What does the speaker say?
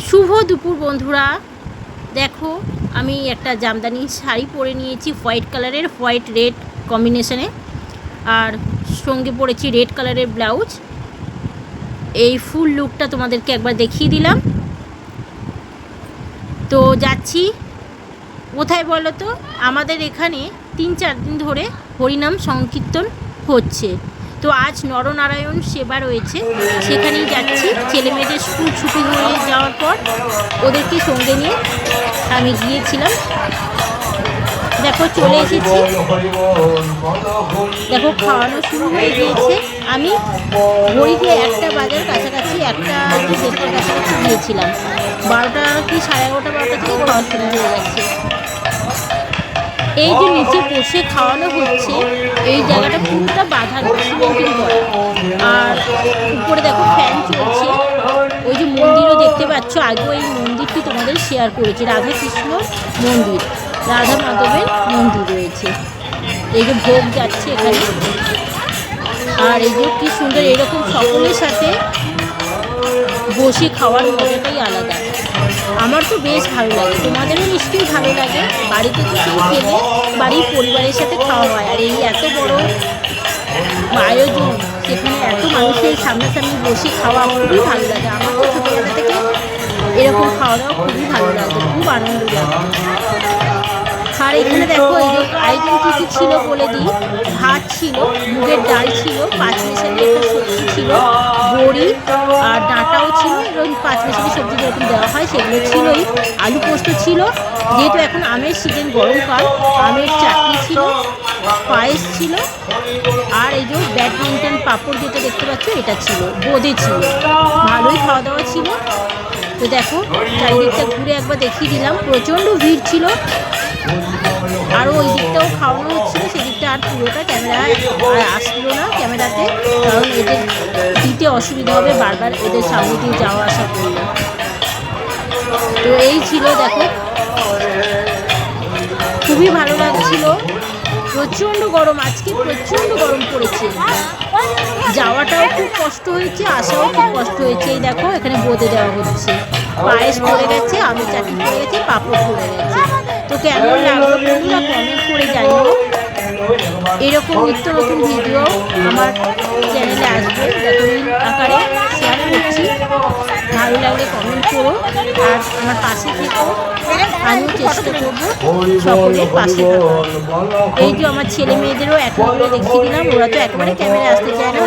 শুভ দুপুর বন্ধুরা। দেখো আমি একটা জামদানি শাড়ি পরে নিয়েছি হোয়াইট কালারের, হোয়াইট রেড কম্বিনেশনে, আর সঙ্গে পরেছি রেড কালারের ব্লাউজ। এই ফুল লুকটা তোমাদেরকে একবার দেখিয়ে দিলাম। তো যাচ্ছি কোথায় বলো তো? আমাদের এখানে 3-4 দিন ধরে হরিনাম সংকীর্তন হচ্ছে। তো আজ নরনারায়ণ সেবা রয়েছে, সেখানেই যাচ্ছি। ছেলে মেয়েদের স্কুল ছুটি হয়ে যাওয়ার পর ওদেরকে সঙ্গে নিয়ে আমি গিয়েছিলাম। দেখো চলে এসেছি, দেখো খাওয়ানো শুরু হয়ে গিয়েছে। আমি ঘড়িতে 1টা বাজার কাছাকাছি, 1টা কি 1:30টার কাছাকাছি গিয়েছিলাম। 12টা কি 11:30 12টা থেকে খাওয়া শুরু হয়ে গেছে। এই যে নিচে বসে খাওয়ানো হচ্ছে, এই জায়গাটা পুরোটা বাঁধানো সিমেন্টিং করা, আর উপরে দেখো ফ্যান চলছে। ওই যে মন্দিরও দেখতে পাচ্ছ, আগেও এই মন্দিরটি তোমাদের শেয়ার করেছি, রাধা কৃষ্ণ মন্দির, রাধা মাধবের মন্দির রয়েছে। এই যে ভোগ যাচ্ছে এখানে, আর এই যে কি সুন্দর, এরকম সকলের সাথে বসে খাওয়ার মজাটাই আলাদা। আমার তো বেশ ভালো লাগে, তোমাদেরও নিশ্চয়ই ভালো লাগে। বাড়িতে তো কেউ খেলে বাড়ির পরিবারের সাথে খাওয়া হয়, আর এই এত বড় আয়োজন, সেখানে এত মানুষের সামনাসামনি বসে খাওয়া খুবই ভালো লাগে। আমার তো ছোটোবেলা থেকে এরকম খাওয়া দাওয়া খুবই ভালো লাগে, খুব আনন্দ লাগে। আর এখানে দেখো এই যে আয়োজন কী কী ছিল বলে দিই। ভাত ছিল, মুগের ডাল ছিল, পাঁচমিশালি একটা সবজি ছিল, বড়ি আর ডাঁটাও ছিল, এবং পাঁচমিশালি সবজি যেরকম দেওয়া হয় সেগুলো ছিলই। আলু পোস্ত ছিল, যেহেতু এখন আমের সিজন, গরমকাল, আমের চাটনি ছিল, পায়েস ছিল, আর এই যে ব্যাডমিন্টন পাঁপড় যেটা দেখতে পাচ্ছ এটা ছিল, বোঁদে ছিল। ভালোই খাওয়া দাওয়া ছিল। তো দেখো চারিদিকটা ঘুরে একবার দেখিয়ে দিলাম। প্রচণ্ড ভিড় ছিল, আরও ওই দিকটাও খাওয়ানো হচ্ছিলো, সেদিকটা আর পুরোটা ক্যামেরা আসলো না ক্যামেরাতে, কারণ এদের দিতে অসুবিধা হবে, বারবার এদের সামনে দিয়ে যাওয়া আসা করলে। তো এই ছিল, দেখো খুবই ভালো লাগছিল। প্রচণ্ড গরম, আজকে প্রচণ্ড গরম পড়েছে। যাওয়াটাও খুব কষ্ট হয়েছে, আসাও খুব কষ্ট হয়েছে। এই দেখো এখানে বোঁদে দেওয়া হচ্ছে, পায়েস পড়ে গেছে, আমের চাটনি পড়ে গেছে, পাঁপড় পড়ে গেছে। তো কেমন লাগলো বন্ধুরা কমেন্ট করে জানিও। এরকম নিত্য নতুন ভিডিও আমার চ্যানেলে আসবে, দেখো রিল আকারে শেয়ার করছি। ভালো লাগলে কমেন্ট করো, আর আমার পাশে থেকো। আমিও চেষ্টা করবো সকলের পাশে থাকার। এই যে আমার ছেলে মেয়েদেরও এখন দেখিয়ে দিলাম, ওরা তো একবারে ক্যামেরা আসতে চায় না।